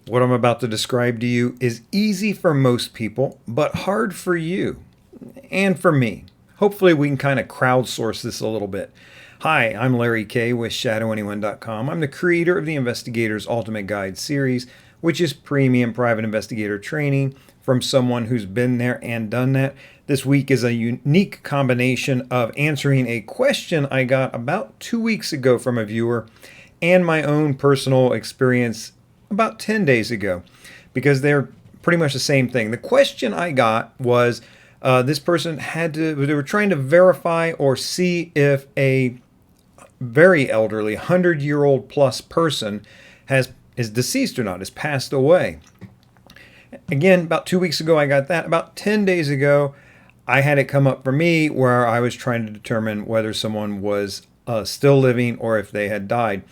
What I'm about to describe to you is easy for most people, but hard for you and for me. Hopefully, we can kind of crowdsource this a little bit. Hi, I'm Larry Kaye with ShadowAnyone.com. I'm the creator of the Investigator's Ultimate Guide series, which is premium private investigator training from someone who's been there and done that. This week is a unique combination of answering a question I got about 2 weeks ago from a viewer and my own personal experience about 10 days ago, because they're pretty much the same thing. The question I got was this person they were trying to verify or see if a very elderly, 100-year-old plus person is deceased or not, has passed away. Again, about 2 weeks ago, I got that. About 10 days ago, I had it come up for me where I was trying to determine whether someone was still living or if they had died.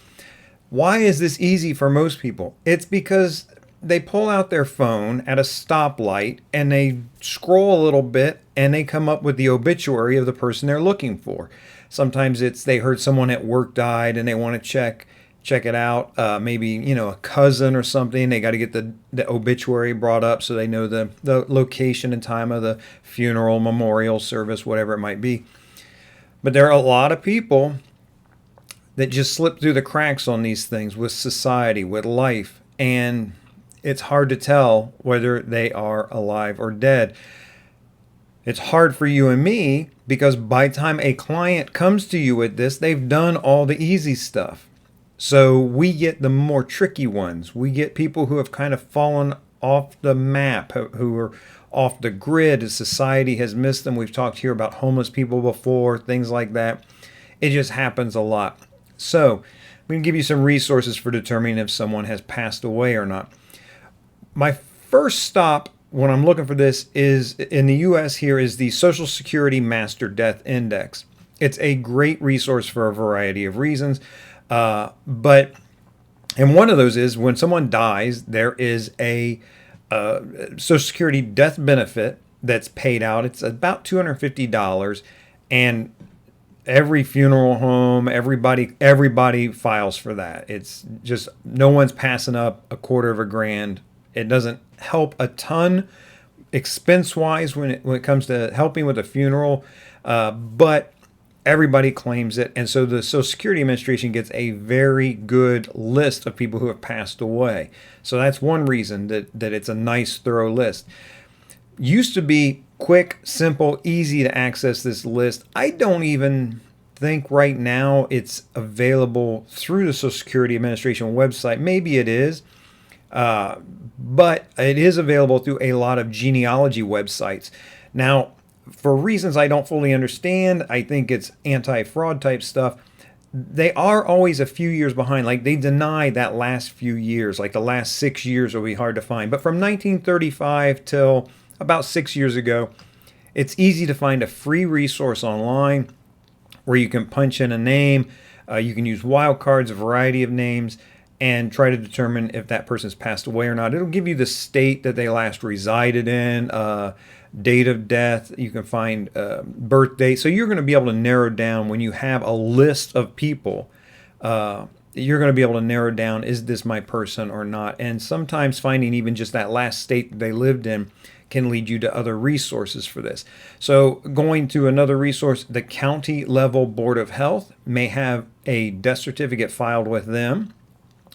Why is this easy for most people? It's because they pull out their phone at a stoplight and they scroll a little bit and they come up with the obituary of the person they're looking for. Sometimes it's they heard someone at work died and they want to check it out. Maybe, a cousin or something. They got to get the obituary brought up so they know the location and time of the funeral, memorial service, whatever it might be. But there are a lot of people that just slip through the cracks on these things with society, with life, and it's hard to tell whether they are alive or dead. It's hard for you and me because by the time a client comes to you with this, they've done all the easy stuff. So we get the more tricky ones. We get people who have kind of fallen off the map, who are off the grid as society has missed them. We've talked here about homeless people before, things like that. It just happens a lot. So we can give you some resources for determining if someone has passed away or not. My first stop when I'm looking for this is in the U.S. here is the Social Security Master Death Index. It's a great resource for a variety of reasons. And one of those is when someone dies, there is a Social Security death benefit that's paid out. It's about $250, and every funeral home, everybody files for that. It's just no one's passing up $250,000. It doesn't help a ton expense-wise when it comes to helping with a funeral, but everybody claims it, and so the Social Security Administration gets a very good list of people who have passed away. So that's one reason that it's a nice, thorough list. Used to be quick, simple, easy to access this list. I don't even think right now it's available through the Social Security Administration website. Maybe it is, but it is available through a lot of genealogy websites. Now, for reasons I don't fully understand, I think it's anti-fraud type stuff. They are always a few years behind. Like they deny that last few years, like the last 6 years will be hard to find. But from 1935 till about 6 years ago, it's easy to find a free resource online where you can punch in a name. You can use wildcards, a variety of names, and try to determine if that person's passed away or not. It'll give you the state that they last resided in, date of death. You can find birth date. So you're going to be able to narrow down when you have a list of people. You're going to be able to narrow down, is this my person or not? And sometimes finding even just that last state that they lived in can lead you to other resources for this. So going to another resource, the county level Board of Health may have a death certificate filed with them.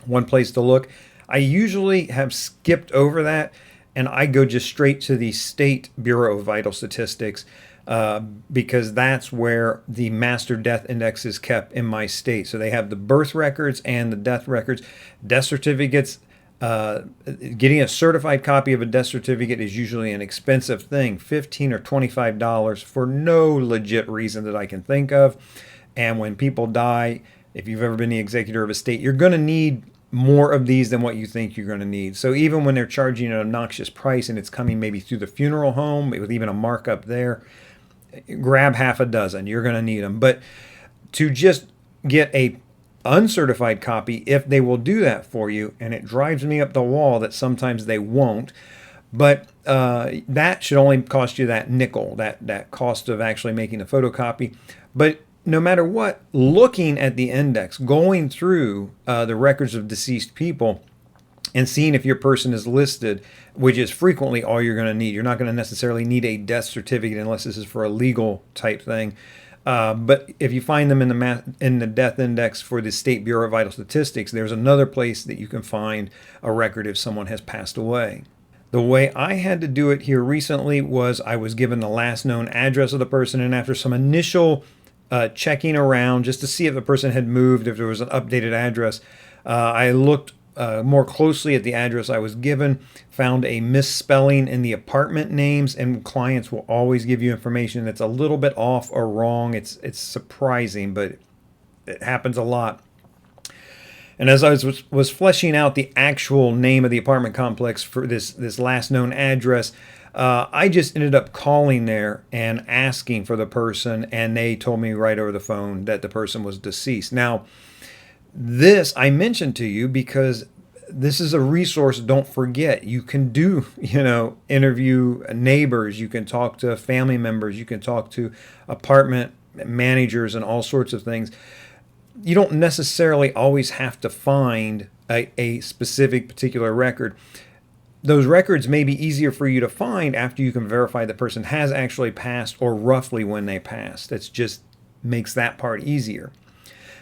One place to look. I usually have skipped over that, and I go just straight to the State Bureau of Vital Statistics because that's where the Master Death Index is kept in my state. So they have the birth records and the death records. Death certificates, getting a certified copy of a death certificate is usually an expensive thing, $15 or $25 for no legit reason that I can think of. And when people die, if you've ever been the executor of a state, you're going to need more of these than what you think you're going to need. So even when they're charging an obnoxious price and it's coming maybe through the funeral home with even a markup there, grab half a dozen. You're going to need them. But to just get a uncertified copy, if they will do that for you, and it drives me up the wall that sometimes they won't, but that should only cost you that nickel, that cost of actually making a photocopy. But no matter what, looking at the index, going through the records of deceased people, and seeing if your person is listed, which is frequently all you're going to need. You're not going to necessarily need a death certificate unless this is for a legal type thing. But if you find them in the death index for the State Bureau of Vital Statistics, there's another place that you can find a record if someone has passed away. The way I had to do it here recently was I was given the last known address of the person, and after some initial checking around just to see if the person had moved, if there was an updated address, I looked more closely at the address I was given, found a misspelling in the apartment names, and clients will always give you information that's a little bit off or wrong. It's surprising, but it happens a lot. And as I was fleshing out the actual name of the apartment complex for this last known address, I just ended up calling there and asking for the person, and they told me right over the phone that the person was deceased. Now, this I mentioned to you because this is a resource. Don't forget, you can do, interview neighbors, you can talk to family members, you can talk to apartment managers and all sorts of things. You don't necessarily always have to find a specific particular record. Those records may be easier for you to find after you can verify the person has actually passed or roughly when they passed. That just makes that part easier.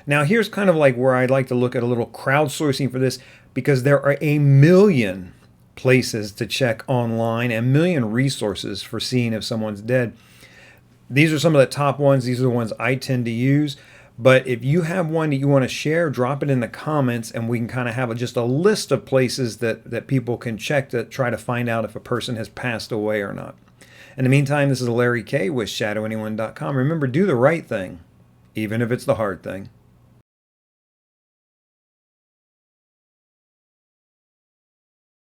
Now, here's kind of like where I'd like to look at a little crowdsourcing for this, because there are a million places to check online, a million resources for seeing if someone's dead. These are some of the top ones. These are the ones I tend to use. But if you have one that you want to share, drop it in the comments, and we can kind of have just a list of places that people can check to try to find out if a person has passed away or not. In the meantime, this is Larry Kaye with ShadowAnyone.com. Remember, do the right thing, even if it's the hard thing.